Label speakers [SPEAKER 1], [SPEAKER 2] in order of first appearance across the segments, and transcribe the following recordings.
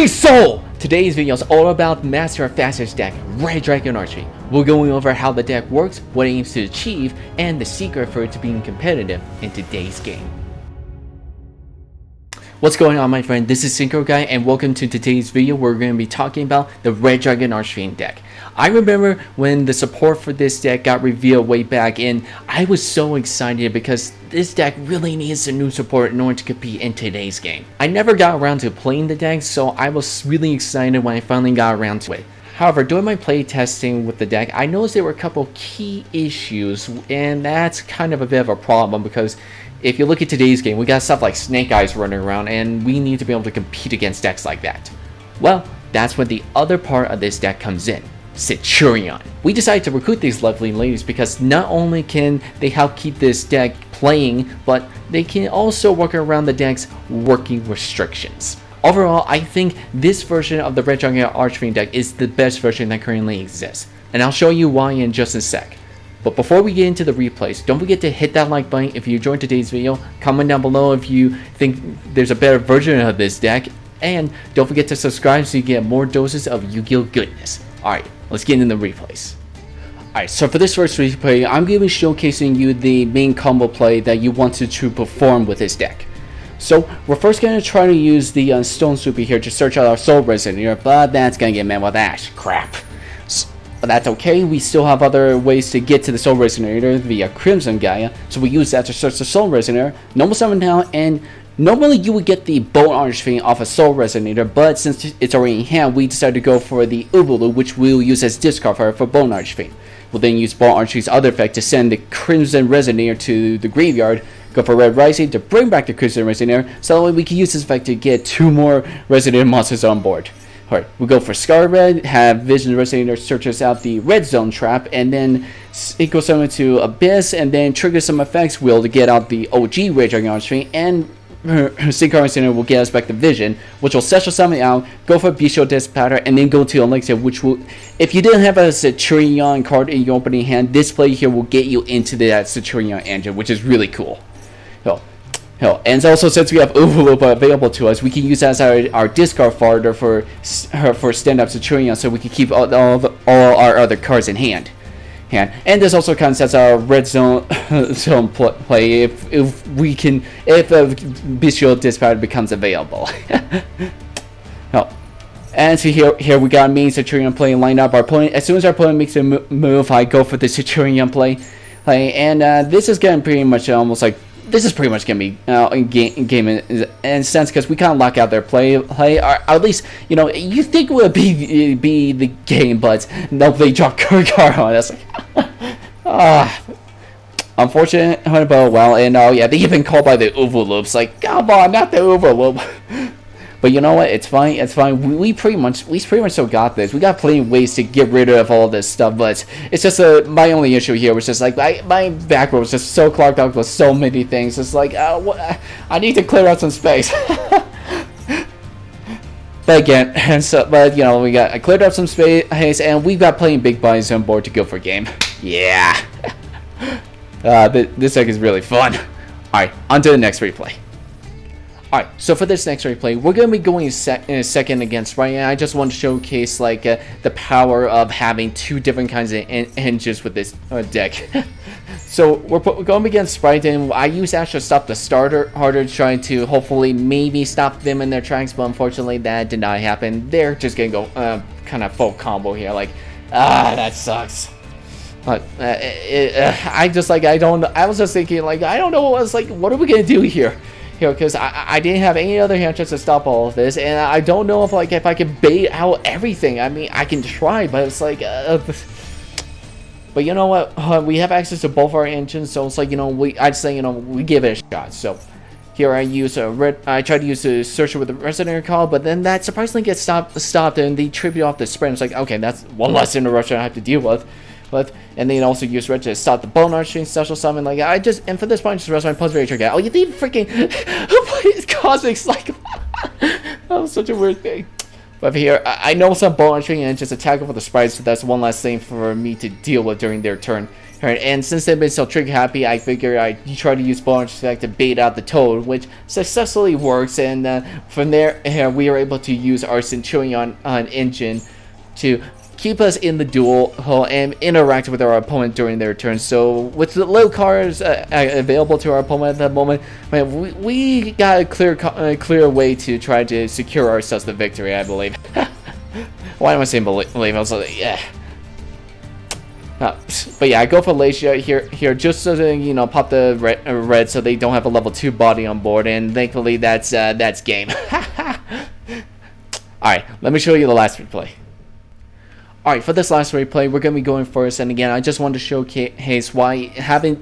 [SPEAKER 1] Hey Soul! Today's video is all about Master of Fastest deck, Red Dragon Archfiend. We're going over how the deck works, what it aims to achieve, and the secret for it to being competitive in today's game. What's going on, my friend? This is SynchroGuy, and welcome to today's video where we're going to be talking about the Red Dragon Archfiend deck. I remember when the support for this deck got revealed way back, and I was so excited because this deck really needs some new support in order to compete in today's game. I never got around to playing the deck, so I was really excited when I finally got around to it. However, during my play testing with the deck, I noticed there were a couple key issues, and that's kind of a bit of a problem because if you look at today's game, we got stuff like Snake Eyes running around, and we need to be able to compete against decks like that. Well, that's when the other part of this deck comes in. Centur-Ion. We decided to recruit these lovely ladies because not only can they help keep this deck playing, but they can also work around the deck's working restrictions. Overall, I think this version of the Red Dragon Archfiend deck is the best version that currently exists, and I'll show you why in just a sec. But before we get into the replays, don't forget to hit that like button if you enjoyed today's video, comment down below if you think there's a better version of this deck, and don't forget to subscribe so you get more doses of Yu-Gi-Oh goodness. Alright, let's get into the replays. Alright, so for this first replay, I'm going to be showcasing you the main combo play that you want to perform with this deck. So, we're first going to try to use the Stone Super here to search out our Soul Resonator, but that's going to get met with Ash. Crap. But that's okay, we still have other ways to get to the Soul Resonator via Crimson Gaia, so we use that to search the Soul Resonator, normal summon down, and normally you would get the Bone Archfiend off a Soul Resonator, but since it's already in hand, we decided to go for the Uvolup, which we'll use as discard for Bone Archfiend. We'll then use Bone Archfiend's other effect to send the Crimson Resonator to the graveyard, go for Red Rising to bring back the Crimson Resonator, so that way we can use this effect to get 2 more Resonator monsters on board. Alright, we'll go for Scar Red, have Vision Resonator searches out the Red Zone trap, and then equal summon to Abyss, and then trigger some effects will to get out the OG Red Dragon Archfiend, and Synchro Resonator will get us back the Vision, which will special summon out, go for Bestial Dispatter, and then go to Elixir, which will, if you didn't have a Centur-Ion card in your opening hand, this play here will get you into that Centur-Ion engine, which is really cool. And also, since we have Uvolup available to us, we can use that as our discard folder for stand-up Centur-Ion, so we can keep all our other cards in hand. And this also counts as our red zone play if a Bestial Dispatch becomes available. And so here we got main Centur-Ion play lined up. Our opponent, as soon as our opponent makes a move, I go for the Centur-Ion play. And this is getting pretty much almost like. This is pretty much going to be game in a sense because we kind of lock out their play, or at least, you know, you think it would be the game, but no, they drop card on us. Unfortunate, but well, and yeah, they even called by the Uvolups, like, come on, not the Uvolup. But you know what? It's fine. It's fine. We pretty much still got this. We got plenty of ways to get rid of all this stuff, but it's just my only issue here was just like my back row was just so clogged up with so many things. It's like I need to clear out some space. But again, but you know, I cleared up some space, and we've got plenty of big bodies on board to go for game. Yeah. This deck is really fun. All right, on to the next replay. Alright, so for this next replay, we're going to be going in a second against Sprite, and I just want to showcase like the power of having 2 different kinds of engines with this deck. So we're going against Sprite, and I use Ash to stop the starter harder, trying to hopefully maybe stop them in their tracks, but unfortunately that did not happen. They're just going to go kind of full combo here, like, that sucks. But I was just thinking, like, I don't know, what are we going to do here? Because I didn't have any other hand chance to stop all of this, and I don't know if I can bait out everything. I mean, I can try, but it's like, but you know what? We have access to both our engines, so it's like, you know, I'd say, you know, we give it a shot. So here I use I tried to use the Searcher with the Resonator call, but then that surprisingly gets stopped, and they tribute off the sprint. It's like, okay, that's one less interruption I have to deal with. And then also use Red to stop the Bone Archfiend special summon. Like, and for this point, just rest my post very trigger. Oh, you think freaking who plays Cosmic Cycle? That was such a weird thing. But here, I know some bone archery and just attack over the sprites, so that's one last thing for me to deal with during their turn. Right, and since they've been so trigger happy, I figure I try to use bone archery to bait out the toad, which successfully works. And from there, we are able to use our Centur-Ion engine to keep us in the duel and interact with our opponent during their turn. So with the low cards available to our opponent at that moment, man, we got a clear way to try to secure ourselves the victory, I believe. Why am I saying believe? I was like, yeah. But yeah, I go for Lacia here just so to, you know, pop the red so they don't have a level 2 body on board, and thankfully that's game. Alright, let me show you the last replay. Alright, for this last replay, we're going to be going first, and again, I just wanted to showcase why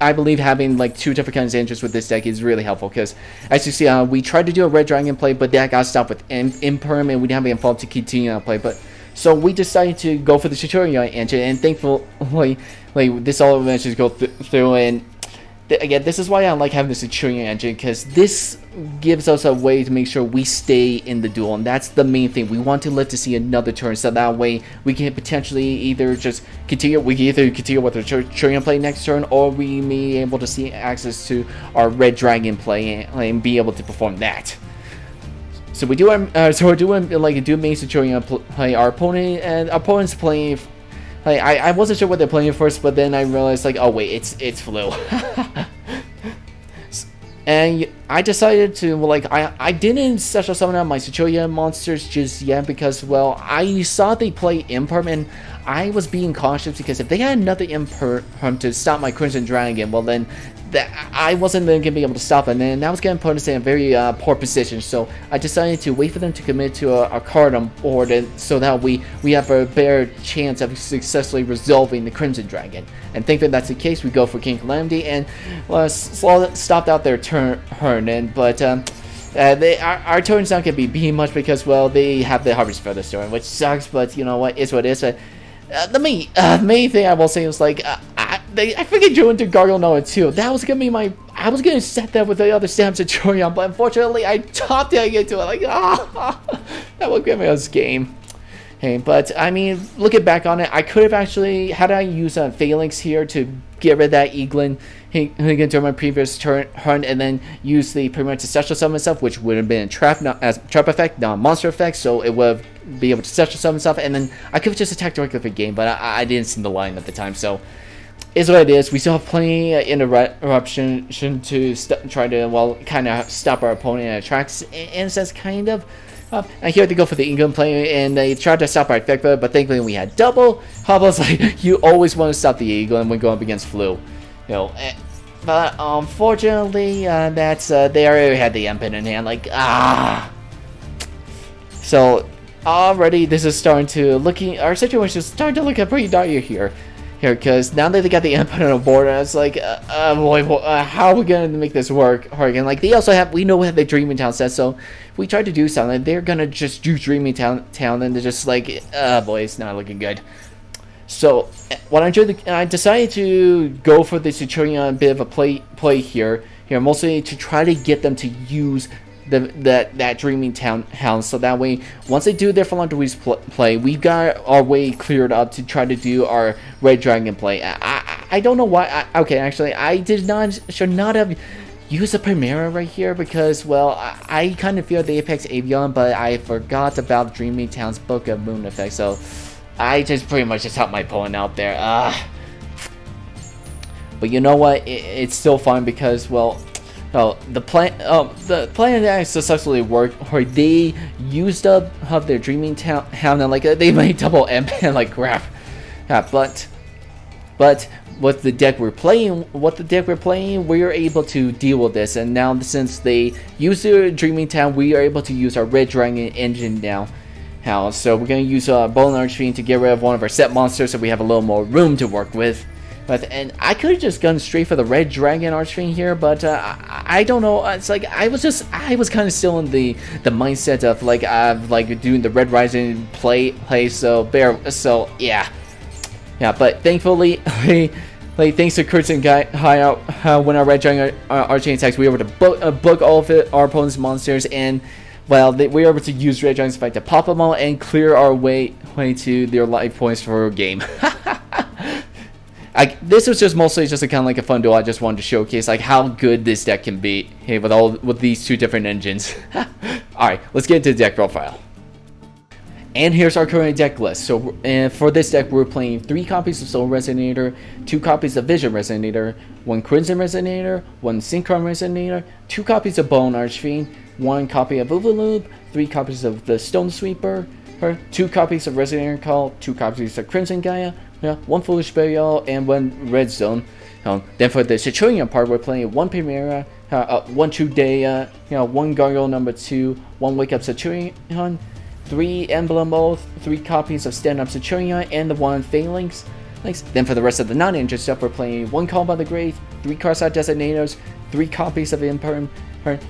[SPEAKER 1] I believe having like 2 different kinds of engines with this deck is really helpful, because as you see, we tried to do a Red Dragon play, but that got stopped with Imperm, and we didn't have enough fault to continue that play, but so we decided to go for the Centur-Ion engine, and thankfully, like, this all eventually go through, and again, this is why I like having the Centur-Ion engine, because this gives us a way to make sure we stay in the duel, and that's the main thing. We want to live to see another turn, so that way we can potentially either just continue. We can either continue with the Centur-Ion play next turn, or we may be able to see access to our Red Dragon play and be able to perform that. So we do we're doing like do main Centur-Ion play. Our opponent's playing. Like, I wasn't sure what they're playing first, but then I realized, like, oh wait, it's Flu. And I decided to, like, I didn't special summon out my Centur-Ion monsters just yet, because, well, I saw they play Imperm, and I was being cautious, because if they had another Imperm to stop my Crimson Dragon, well then I wasn't going to be able to stop it, and that was going to put us in a very poor position. So I decided to wait for them to commit to a card on board, and so that we have a better chance of successfully resolving the Crimson Dragon. And thinking that's the case, we go for King Calamity, and stopped out their turn. But our turn's not going to be being much, because, well, they have the Harvest Feather Storm, which sucks, but you know what, it's what it is. The main thing I will say is, like, I freaking drew into Gargoyle Noah too. That was gonna be I was gonna set that with the other stamps at Centur-Ion, but unfortunately I top deck into it. Like, that would give me a game. Hey, but I mean, looking back on it, I could have actually, had I used Phalanx here to get rid of that Eaglin during my previous turn, and then use the pretty much special summon stuff, which would have been a trap effect, not a monster effect, so it would be able to special summon stuff, and then I could have just attacked directly for game, but I didn't see the line at the time, so is what it is. We still have plenty interruption to try to, well, kind of stop our opponent in tracks, in a sense, kind of. And here they go for the England play, and they tried to stop our effect, but thankfully we had double. Hobbles, like, you always want to stop the Eagle when going up against Flu, you know. But unfortunately, that's they already had the Empen in hand. Like, So already this is starting to our situation is starting to look pretty dire here, because now that they got the Empen on board, it's like, boy, how are we gonna make this work? Again, like, they also have, we know we have the Dreaming Town set, so if we try to do something, they're gonna just do Dreaming Town, and they're just like, boy, it's not looking good. So what I decided to go for the Centur-Ion bit of a play here, mostly to try to get them to use that Dreaming Town hound, so that way once they do their Philanthropy's play, we've got our way cleared up to try to do our Red Dragon play. I don't know why. Okay, actually, I should not have used a Primera right here, because, well, I kind of feel the Apex Avion, but I forgot about Dreaming Town's Book of Moon effect, so I just pretty much just helped my opponent out there. But you know what? It's still fine, because, well, the plan that successfully worked, where they used up their Dreaming Town, and like they made double Empen, like crap. Yeah, but with the deck we're playing, we are able to deal with this, and now since they use their Dreaming Town, we are able to use our Red Dragon engine now. So we're gonna use Bone Archfiend to get rid of one of our set monsters, so we have a little more room to work with. And I could have just gone straight for the Red Dragon Archfiend here, but I don't know. It's like I was kind of still in the mindset of like doing the Red Rising play. So yeah. But thankfully, thanks to Kurt's Guy, when our Red Dragon Archfiend attacks, we were able to book all of our opponent's monsters, and well, we were able to use Red Dragon's Fight to pop them all and clear our way to their life points for a game. This was just mostly just a kind of like a fun duel. I just wanted to showcase like how good this deck can be, hey, with these two different engines. All right, let's get into the deck profile. And here's our current deck list. So for this deck, we're playing 3 copies of Soul Resonator, 2 copies of Vision Resonator, 1 Crimson Resonator, 1 Synchron Resonator, 2 copies of Bone Archfiend, 1 copy of Overloop, 3 copies of the Stone Sweeper, 2 copies of Resonator Call, 2 copies of Crimson Gaia, 1 Foolish Burial, and 1 Red Zone. Then for the Centur-Ion part, we're playing 1 Primera, 1 True Dea, 1 Gargoyle number 2, 1 Wake Up Centur-Ion, 3 Emblem Oath, 3 copies of Stand Up Centur-Ion, and the 1 Phalanx. Then for the rest of the non-engine stuff, we're playing 1 Call by the Grave, 3 Cardside Designators, 3 copies of Imperm,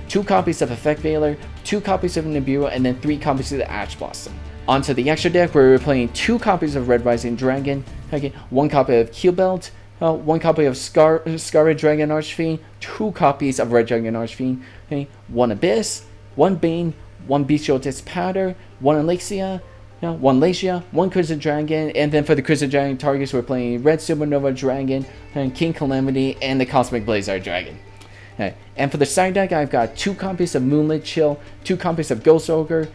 [SPEAKER 1] 2 copies of Effect Veiler, 2 copies of Nibiru, and then 3 copies of the Ash Blossom. Onto the extra deck, where we're playing 2 copies of Red Rising Dragon, 1 copy of Keelbelt, 1 copy of Red Dragon Archfiend, 2 copies of Red Dragon Archfiend, 1 Abyss, 1 Bane, 1 Bestial Powder, 1 Alexia, 1 Lacia, 1 Crimson Dragon, and then for the Crimson Dragon targets, we're playing Red Supernova Dragon, and King Calamity, and the Cosmic Blazar Dragon. And for the side deck, I've got 2 copies of Moonlit Chill, 2 copies of Ghost Ogre,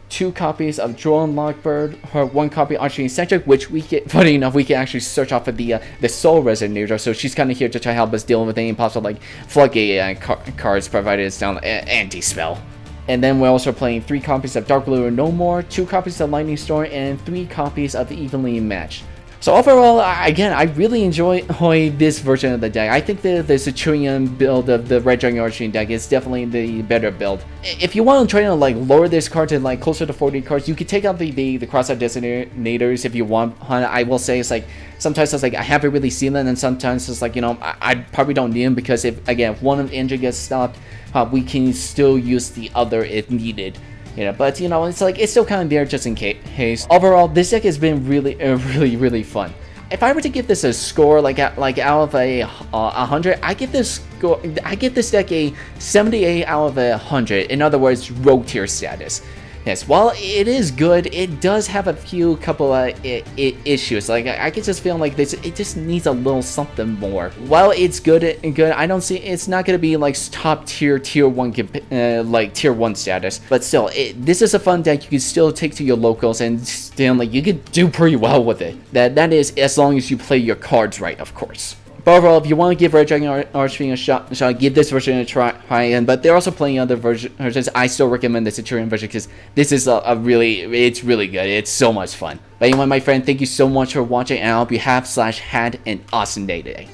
[SPEAKER 1] 2 copies of Drone Lockbird, 1 copy of Archfiend Eccentric, which we get, funny enough, we can actually search off of the Soul Resonator, so she's kind of here to try to help us deal with any possible like Floodgate cards, provided it's down anti-spell. And then we're also playing 3 copies of Dark Blue No More, 2 copies of Lightning Storm, and 3 copies of Evenly Matched. So overall, again, I really enjoy this version of the deck. I think the Centur-Ion build of the Red Dragon Archfiend deck is definitely the better build. If you want to try to like lower this card to like closer to 40 cards, you could take out the Cross-Out Designators if you want. I will say it's like sometimes it's like I haven't really seen them, and sometimes it's like I probably don't need them because if one of the engine gets stopped, we can still use the other if needed. But it's like it's still kind of there just in case. Overall, this deck has been really fun. If I were to give this a score like out of a 100, I give this deck a 78 out of 100. In other words, rogue tier status. Yes, while it is good, it does have a couple issues. Like I can just feel like it just needs a little something more. While it's good, I don't see it's not gonna be like top tier 1 like tier 1 status. But still, this is a fun deck you can still take to your locals, and still like you could do pretty well with it. That is as long as you play your cards right, of course. But overall, if you want to give Red Dragon Archfiend a shot, give this version a try. But they're also playing other versions. I still recommend the Centur-Ion version because this is it's really good. It's so much fun. But anyway, my friend, thank you so much for watching, and I hope you have/had an awesome day today.